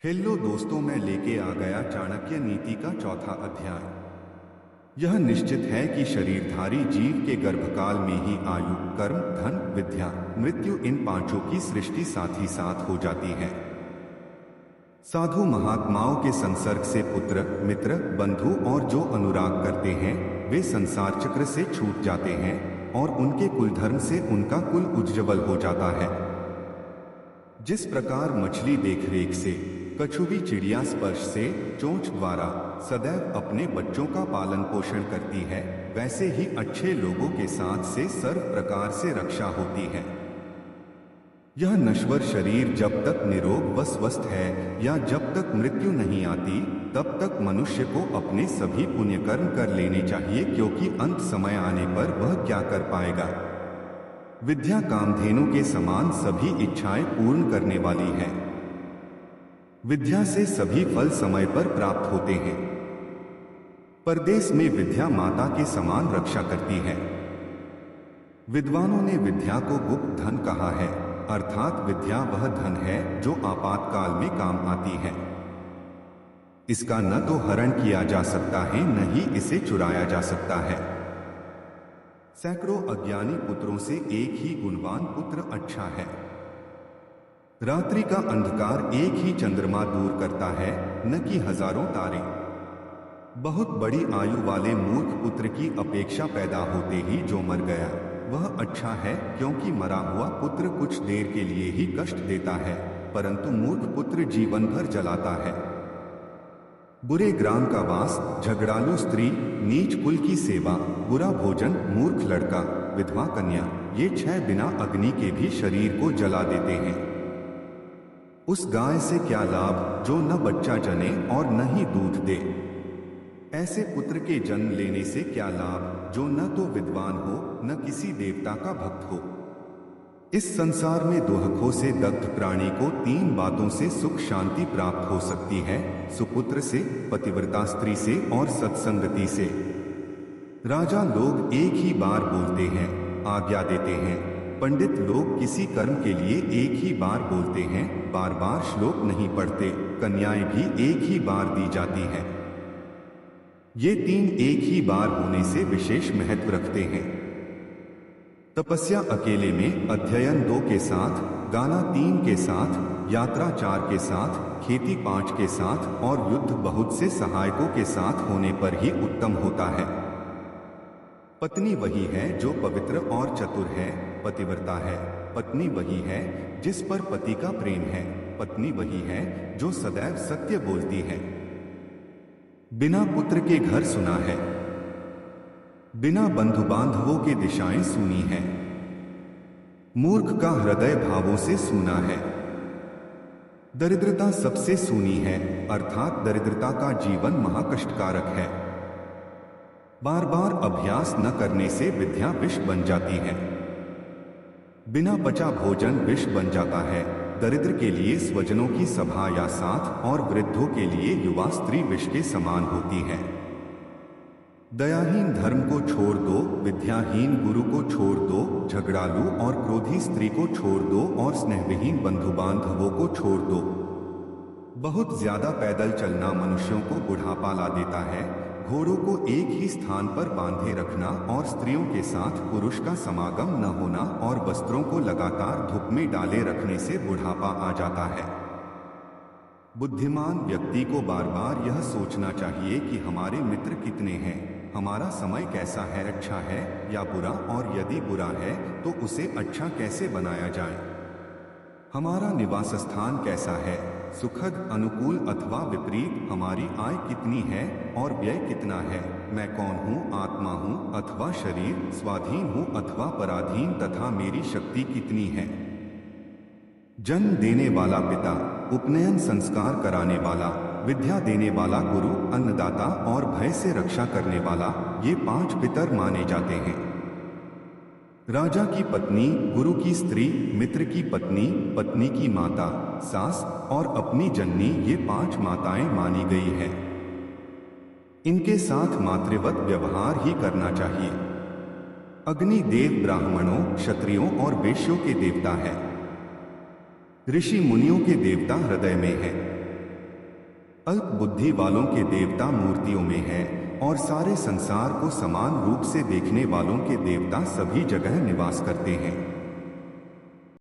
Hello दोस्तों, मैं लेके आ गया चाणक्य नीति का चौथा अध्याय। यह निश्चित है कि शरीरधारी जीव के गर्भकाल में ही आयु, कर्म, धन, विद्या, मृत्यु इन पांचों की सृष्टि साथ ही साथ हो जाती है। साधु महात्माओं के संसर्ग से पुत्र, मित्र, बंधु और जो अनुराग करते हैं वे संसार चक्र से छूट जाते हैं और उनके कुल धर्म से उनका कुल उज्ज्वल हो जाता है। जिस प्रकार मछली देखरेख से, कछुवी चिड़िया स्पर्श से, चोंच द्वारा सदैव अपने बच्चों का पालन पोषण करती है, वैसे ही अच्छे लोगों के साथ से सर्व प्रकार से रक्षा होती है। यह नश्वर शरीर जब तक निरोग व स्वस्थ है या जब तक मृत्यु नहीं आती तब तक मनुष्य को अपने सभी पुण्य कर्म कर लेने चाहिए, क्योंकि अंत समय आने पर वह क्या कर पाएगा। विद्या कामधेनु के समान सभी इच्छाएं पूर्ण करने वाली है। विद्या से सभी फल समय पर प्राप्त होते हैं। परदेश में विद्या माता के समान रक्षा करती है। विद्वानों ने विद्या को गुप्त धन कहा है, अर्थात विद्या वह धन है जो आपातकाल में काम आती है। इसका न तो हरण किया जा सकता है न ही इसे चुराया जा सकता है। सैकड़ों अज्ञानी पुत्रों से एक ही गुणवान पुत्र अच्छा है। रात्रि का अंधकार एक ही चंद्रमा दूर करता है, न कि हजारों तारे। बहुत बड़ी आयु वाले मूर्ख पुत्र की अपेक्षा पैदा होते ही जो मर गया वह अच्छा है, क्योंकि मरा हुआ पुत्र कुछ देर के लिए ही कष्ट देता है, परंतु मूर्ख पुत्र जीवन भर जलाता है। बुरे ग्राम का वास, झगड़ालू स्त्री, नीच कुल की सेवा, बुरा भोजन, मूर्ख लड़का, विधवा कन्या, ये 6 बिना अग्नि के भी शरीर को जला देते हैं। उस गाय से क्या लाभ जो न बच्चा जने और न ही दूध दे। ऐसे पुत्र के जन्म लेने से क्या लाभ जो न तो विद्वान हो न किसी देवता का भक्त हो। इस संसार में दुहकों से दग्ध प्राणी को 3 बातों से सुख शांति प्राप्त हो सकती है, सुपुत्र से, पतिव्रता स्त्री से और सत्संगति से। राजा लोग एक ही बार बोलते हैं, आज्ञा देते हैं। पंडित लोग किसी कर्म के लिए एक ही बार बोलते हैं, बार बार श्लोक नहीं पढ़ते। कन्याएं भी एक ही बार दी जाती हैं। ये 3 एक ही बार होने से विशेष महत्व रखते हैं। तपस्या अकेले में, अध्ययन 2 के साथ, गाना 3 के साथ, यात्रा 4 के साथ, खेती 5 के साथ और युद्ध बहुत से सहायकों के साथ होने पर ही उत्तम होता है। पत्नी वही है जो पवित्र और चतुर है, पतिव्रता है। पत्नी वही है जिस पर पति का प्रेम है। पत्नी वही है जो सदैव सत्य बोलती है। बिना पुत्र के घर सुना है, बिना बंधु बांधवों के दिशाएं सुनी है। मूर्ख का हृदय भावों से सूना है। दरिद्रता सबसे सूनी है, अर्थात दरिद्रता का जीवन महाकष्टकारक है। बार बार अभ्यास न करने से विद्या विष बन जाती है। बिना पचा भोजन विष बन जाता है। दरिद्र के लिए स्वजनों की सभा या साथ और वृद्धों के लिए युवा स्त्री विष के समान होती है। दयाहीन धर्म को छोड़ दो, विद्याहीन गुरु को छोड़ दो, झगड़ालू और क्रोधी स्त्री को छोड़ दो और स्नेहविहीन बंधु बांधवों को छोड़ दो। बहुत ज्यादा पैदल चलना मनुष्यों को बुढ़ापा ला देता है। घोड़ों को एक ही स्थान पर बांधे रखना और स्त्रियों के साथ पुरुष का समागम न होना और वस्त्रों को लगातार धूप में डाले रखने से बुढ़ापा आ जाता है। बुद्धिमान व्यक्ति को बार बार यह सोचना चाहिए कि हमारे मित्र कितने हैं, हमारा समय कैसा है, अच्छा है या बुरा, और यदि बुरा है तो उसे अच्छा कैसे बनाया जाए। हमारा निवास स्थान कैसा है, सुखद, अनुकूल अथवा विपरीत, हमारी आय कितनी है और व्यय कितना है, मैं कौन हूँ, आत्मा हूँ अथवा शरीर, स्वाधीन हूँ अथवा पराधीन, तथा मेरी शक्ति कितनी है। जन्म देने वाला पिता, उपनयन संस्कार कराने वाला, विद्या देने वाला गुरु, अन्नदाता और भय से रक्षा करने वाला, ये 5 पितर माने जाते हैं। राजा की पत्नी, गुरु की स्त्री, मित्र की पत्नी, पत्नी की माता, सास और अपनी जननी, ये 5 माताएं मानी गई है। इनके साथ मातृवत व्यवहार ही करना चाहिए। अग्नि देव ब्राह्मणों, क्षत्रियों और वैश्यों के देवता है। ऋषि मुनियों के देवता हृदय में है। अल्प बुद्धि वालों के देवता मूर्तियों में है और सारे संसार को समान रूप से देखने वालों के देवता सभी जगह निवास करते हैं।